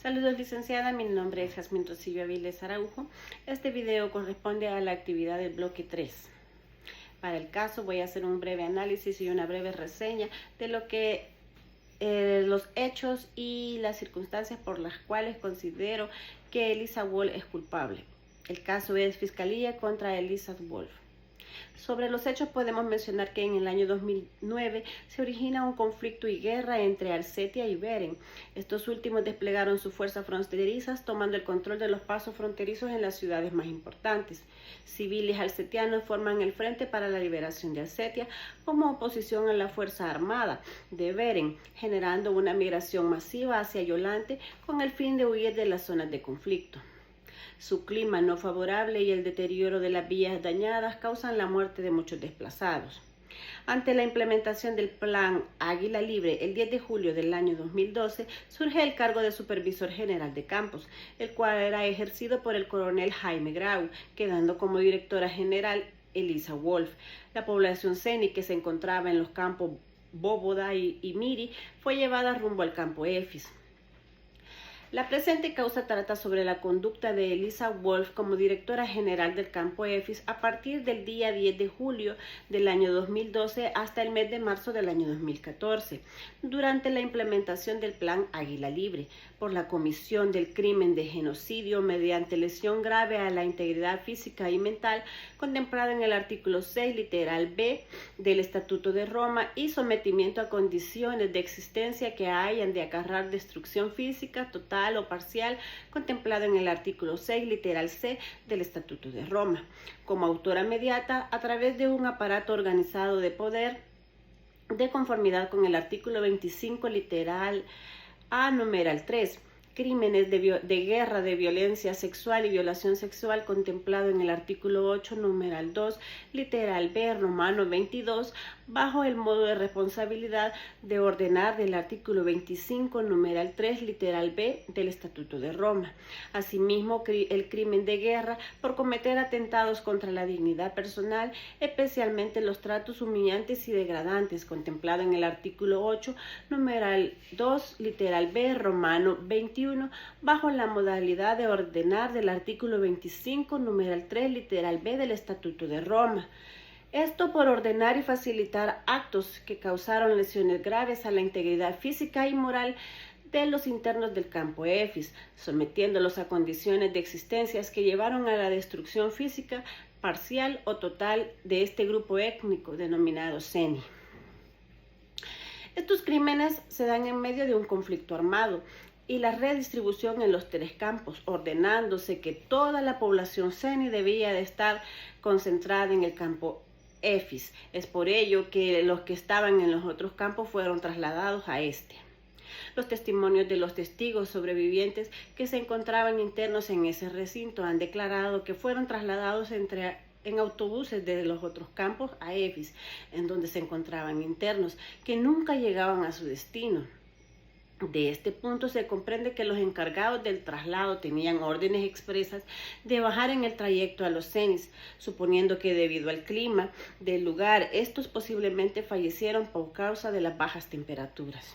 Saludos, licenciada, mi nombre es Jazmín Rosillo Aviles Araujo. Este video corresponde a la actividad del bloque 3. Para el caso voy a hacer un breve análisis y una breve reseña de lo que los hechos y las circunstancias por las cuales considero que Elisa Wolf es culpable. El caso es Fiscalía contra Elisa Wolf. Sobre los hechos podemos mencionar que en el año 2009 se origina un conflicto y guerra entre Alcetia y Beren. Estos últimos desplegaron sus fuerzas fronterizas tomando el control de los pasos fronterizos en las ciudades más importantes. Civiles alcetianos forman el Frente para la Liberación de Alcetia como oposición a la Fuerza Armada de Beren, generando una migración masiva hacia Yolante con el fin de huir de las zonas de conflicto. Su clima no favorable y el deterioro de las vías dañadas causan la muerte de muchos desplazados. Ante la implementación del Plan Águila Libre, el 10 de julio del año 2012, surge el cargo de Supervisor General de Campos, el cual era ejercido por el coronel Jaime Grau, quedando como directora general Elisa Wolf. La población ceni que se encontraba en los campos Bóboda y Miri fue llevada rumbo al campo Efis. La presente causa trata sobre la conducta de Elisa Wolf como directora general del campo Efis a partir del día 10 de julio del año 2012 hasta el mes de marzo del año 2014, durante la implementación del Plan Águila Libre, por la comisión del crimen de genocidio mediante lesión grave a la integridad física y mental contemplada en el artículo 6, literal B del Estatuto de Roma y sometimiento a condiciones de existencia que hayan de acarrear destrucción física total o parcial contemplado en el artículo 6, literal C del Estatuto de Roma, como autora mediata a través de un aparato organizado de poder de conformidad con el artículo 25, literal A, numeral 3, crímenes de guerra, de violencia sexual y violación sexual contemplado en el artículo 8, numeral 2, literal B, romano 22, bajo el modo de responsabilidad de ordenar del artículo 25, numeral 3, literal B del Estatuto de Roma. Asimismo, el crimen de guerra por cometer atentados contra la dignidad personal, especialmente los tratos humillantes y degradantes, contemplado en el artículo 8, numeral 2, literal B, romano 21, bajo la modalidad de ordenar del artículo 25, numeral 3, literal B del Estatuto de Roma. Esto por ordenar y facilitar actos que causaron lesiones graves a la integridad física y moral de los internos del campo Efis, sometiéndolos a condiciones de existencias que llevaron a la destrucción física parcial o total de este grupo étnico denominado ceni. Estos crímenes se dan en medio de un conflicto armado y la redistribución en los tres campos, ordenándose que toda la población ceni debía de estar concentrada en el campo Efis. Es por ello que los que estaban en los otros campos fueron trasladados a este. Los testimonios de los testigos sobrevivientes que se encontraban internos en ese recinto han declarado que fueron trasladados en autobuses de los otros campos a Efis, en donde se encontraban internos, que nunca llegaban a su destino. De este punto se comprende que los encargados del traslado tenían órdenes expresas de bajar en el trayecto a los cenis, suponiendo que debido al clima del lugar, estos posiblemente fallecieron por causa de las bajas temperaturas.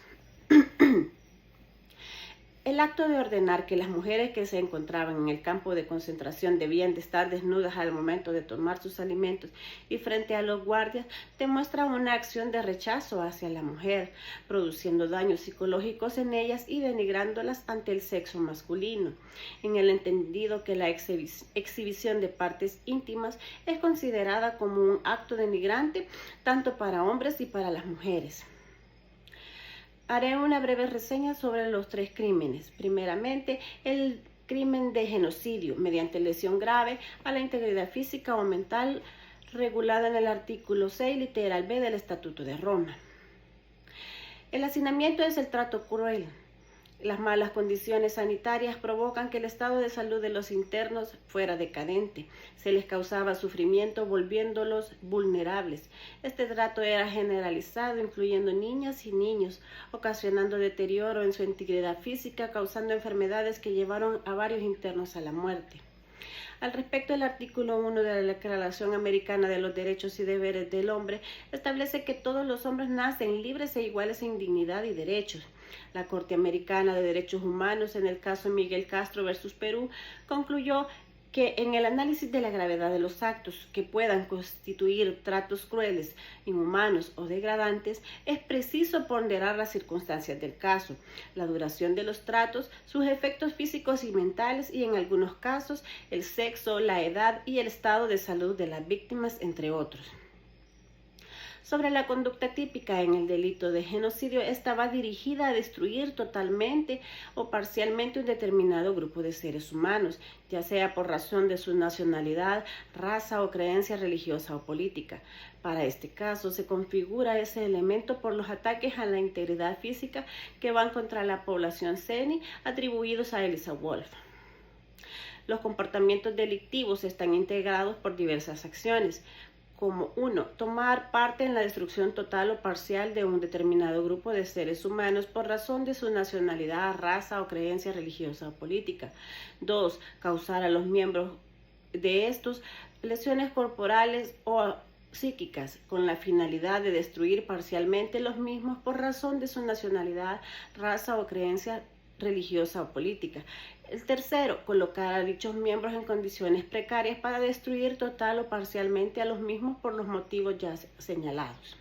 El acto de ordenar que las mujeres que se encontraban en el campo de concentración debían de estar desnudas al momento de tomar sus alimentos y frente a los guardias demuestra una acción de rechazo hacia la mujer, produciendo daños psicológicos en ellas y denigrándolas ante el sexo masculino, en el entendido que la exhibición de partes íntimas es considerada como un acto denigrante tanto para hombres y para las mujeres. Haré una breve reseña sobre los tres crímenes. Primeramente, el crimen de genocidio mediante lesión grave a la integridad física o mental regulada en el artículo 6, literal B del Estatuto de Roma. El hacinamiento es el trato cruel. Las malas condiciones sanitarias provocan que el estado de salud de los internos fuera decadente. Se les causaba sufrimiento volviéndolos vulnerables. Este trato era generalizado, incluyendo niñas y niños, ocasionando deterioro en su integridad física, causando enfermedades que llevaron a varios internos a la muerte. Al respecto, el artículo 1 de la Declaración Americana de los Derechos y Deberes del Hombre establece que todos los hombres nacen libres e iguales en dignidad y derechos. La Corte Americana de Derechos Humanos, en el caso Miguel Castro versus Perú, concluyó que en el análisis de la gravedad de los actos que puedan constituir tratos crueles, inhumanos o degradantes, es preciso ponderar las circunstancias del caso, la duración de los tratos, sus efectos físicos y mentales y, en algunos casos, el sexo, la edad y el estado de salud de las víctimas, entre otros. Sobre la conducta típica en el delito de genocidio, esta va dirigida a destruir totalmente o parcialmente un determinado grupo de seres humanos, ya sea por razón de su nacionalidad, raza o creencia religiosa o política. Para este caso, se configura ese elemento por los ataques a la integridad física que van contra la población Seni atribuidos a Elisa Wolf. Los comportamientos delictivos están integrados por diversas acciones, como 1. Tomar parte en la destrucción total o parcial de un determinado grupo de seres humanos por razón de su nacionalidad, raza o creencia religiosa o política. 2. Causar a los miembros de estos lesiones corporales o psíquicas con la finalidad de destruir parcialmente los mismos por razón de su nacionalidad, raza o creencia religiosa o política. El tercero, colocar a dichos miembros en condiciones precarias para destruir total o parcialmente a los mismos por los motivos ya señalados.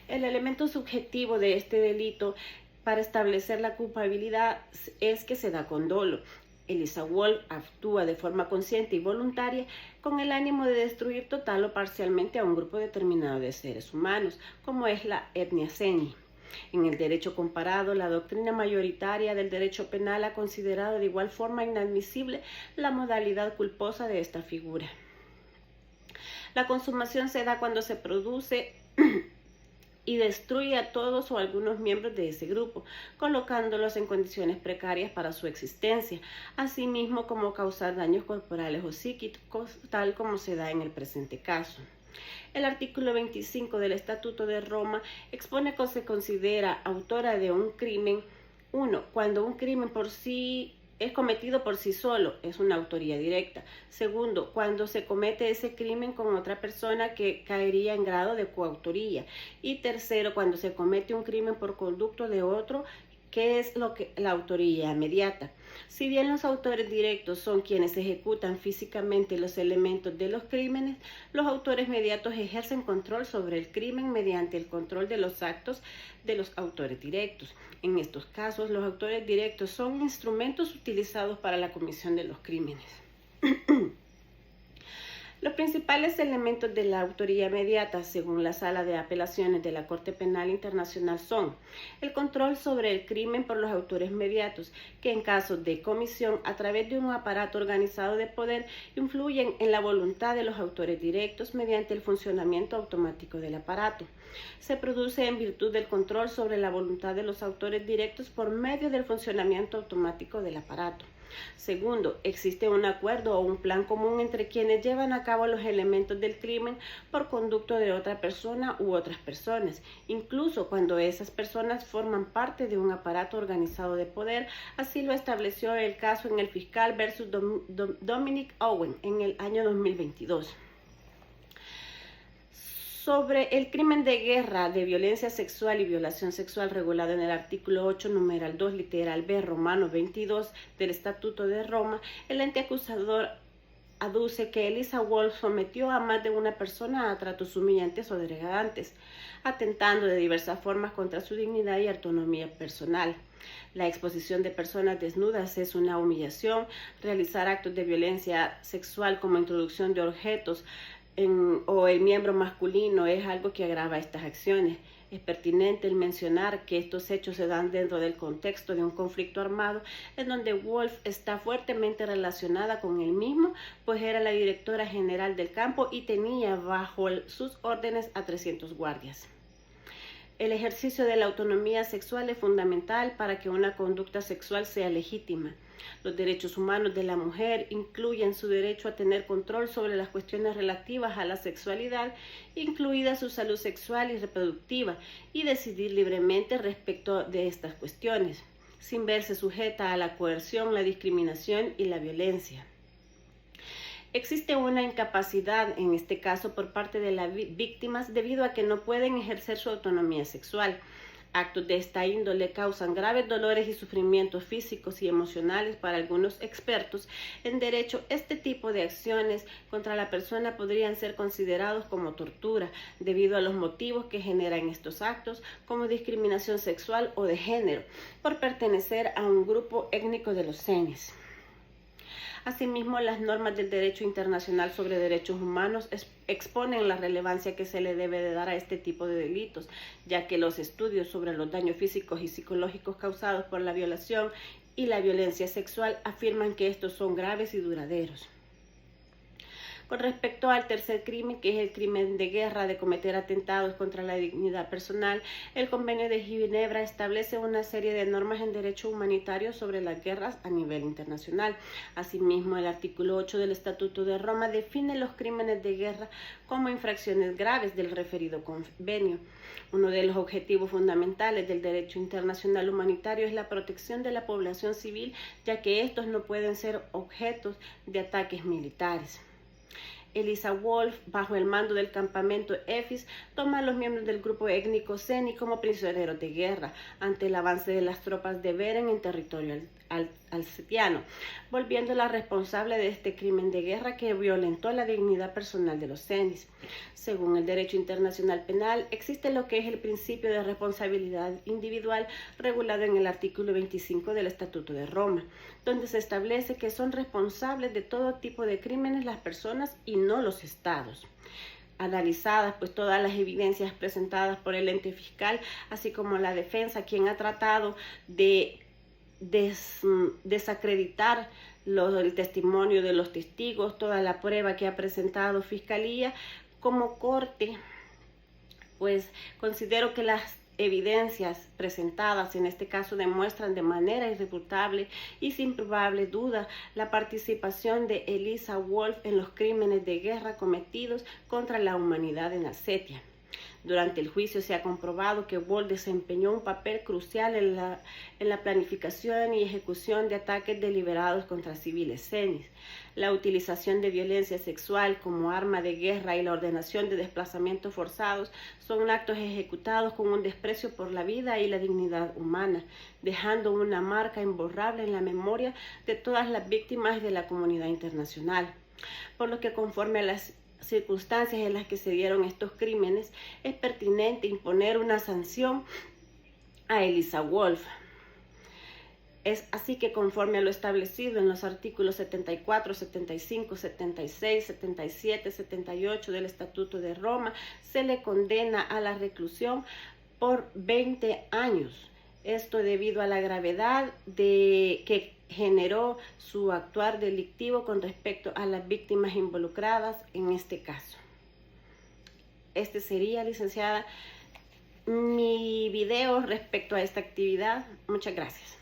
El elemento subjetivo de este delito para establecer la culpabilidad es que se da con dolo. Elisa Wolf actúa de forma consciente y voluntaria con el ánimo de destruir total o parcialmente a un grupo determinado de seres humanos, como es la etnia Seni. En el derecho comparado, la doctrina mayoritaria del derecho penal ha considerado de igual forma inadmisible la modalidad culposa de esta figura. La consumación se da cuando se produce y destruye a todos o algunos miembros de ese grupo, colocándolos en condiciones precarias para su existencia, asimismo como causar daños corporales o psíquicos, tal como se da en el presente caso. El artículo 25 del Estatuto de Roma expone que se considera autora de un crimen, 1. Cuando un crimen por sí es cometido por sí solo, es una autoría directa. 2. Cuando se comete ese crimen con otra persona que caería en grado de coautoría. Y 3. Cuando se comete un crimen por conducto de otro, que es la autoría inmediata. Si bien los autores directos son quienes ejecutan físicamente los elementos de los crímenes, los autores mediatos ejercen control sobre el crimen mediante el control de los actos de los autores directos. En estos casos, los autores directos son instrumentos utilizados para la comisión de los crímenes. Los principales elementos de la autoría inmediata, según la Sala de Apelaciones de la Corte Penal Internacional, son el control sobre el crimen por los autores mediatos, que en caso de comisión a través de un aparato organizado de poder influyen en la voluntad de los autores directos mediante el funcionamiento automático del aparato. Se produce en virtud del control sobre la voluntad de los autores directos por medio del funcionamiento automático del aparato. Segundo, existe un acuerdo o un plan común entre quienes llevan a cabo los elementos del crimen por conducto de otra persona u otras personas, incluso cuando esas personas forman parte de un aparato organizado de poder. Así lo estableció el caso en el fiscal versus Dominic Owen en el año 2022. Sobre el crimen de guerra, de violencia sexual y violación sexual regulado en el artículo 8, numeral 2, literal B, romano 22 del Estatuto de Roma, el ente acusador aduce que Elisa Wolf sometió a más de una persona a tratos humillantes o degradantes, atentando de diversas formas contra su dignidad y autonomía personal. La exposición de personas desnudas es una humillación. Realizar actos de violencia sexual como introducción de objetos o el miembro masculino es algo que agrava estas acciones. Es pertinente el mencionar que estos hechos se dan dentro del contexto de un conflicto armado en donde Wolf está fuertemente relacionada con el mismo, pues era la directora general del campo y tenía bajo sus órdenes a 300 guardias. El ejercicio de la autonomía sexual es fundamental para que una conducta sexual sea legítima. Los derechos humanos de la mujer incluyen su derecho a tener control sobre las cuestiones relativas a la sexualidad, incluida su salud sexual y reproductiva, y decidir libremente respecto de estas cuestiones, sin verse sujeta a la coerción, la discriminación y la violencia. Existe una incapacidad, en este caso, por parte de las víctimas debido a que no pueden ejercer su autonomía sexual. Actos de esta índole causan graves dolores y sufrimientos físicos y emocionales para algunos expertos en derecho. Este tipo de acciones contra la persona podrían ser considerados como tortura debido a los motivos que generan estos actos, como discriminación sexual o de género, por pertenecer a un grupo étnico de los cenis. Asimismo, las normas del derecho internacional sobre derechos humanos exponen la relevancia que se le debe de dar a este tipo de delitos, ya que los estudios sobre los daños físicos y psicológicos causados por la violación y la violencia sexual afirman que estos son graves y duraderos. Con respecto al tercer crimen, que es el crimen de guerra de cometer atentados contra la dignidad personal, el Convenio de Ginebra establece una serie de normas en derecho humanitario sobre las guerras a nivel internacional. Asimismo, el artículo 8 del Estatuto de Roma define los crímenes de guerra como infracciones graves del referido convenio. Uno de los objetivos fundamentales del derecho internacional humanitario es la protección de la población civil, ya que estos no pueden ser objetos de ataques militares. Elisa Wolf, bajo el mando del campamento EFIS, toma a los miembros del grupo étnico ceni como prisioneros de guerra ante el avance de las tropas de Beren en territorio alsatiano, volviéndola responsable de este crimen de guerra que violentó la dignidad personal de los cenis. Según el derecho internacional penal, existe lo que es el principio de responsabilidad individual regulado en el artículo 25 del Estatuto de Roma, donde se establece que son responsables de todo tipo de crímenes las personas y no los estados. Analizadas pues todas las evidencias presentadas por el ente fiscal, así como la defensa, quien ha tratado de desacreditar el testimonio de los testigos, toda la prueba que ha presentado Fiscalía, como Corte, pues considero que las evidencias presentadas en este caso demuestran de manera irrefutable y sin probable duda la participación de Elisa Wolf en los crímenes de guerra cometidos contra la humanidad en Alsetia. Durante el juicio se ha comprobado que Wolf desempeñó un papel crucial en la planificación y ejecución de ataques deliberados contra civiles cenis. La utilización de violencia sexual como arma de guerra y la ordenación de desplazamientos forzados son actos ejecutados con un desprecio por la vida y la dignidad humana, dejando una marca imborrable en la memoria de todas las víctimas de la comunidad internacional. Por lo que, conforme a las circunstancias en las que se dieron estos crímenes, es pertinente imponer una sanción a Elisa Wolf. Es así que, conforme a lo establecido en los artículos 74, 75, 76, 77, 78 del Estatuto de Roma, se le condena a la reclusión por 20 años. Esto debido a la gravedad que generó su actuar delictivo con respecto a las víctimas involucradas en este caso. Este sería, licenciada, mi video respecto a esta actividad. Muchas gracias.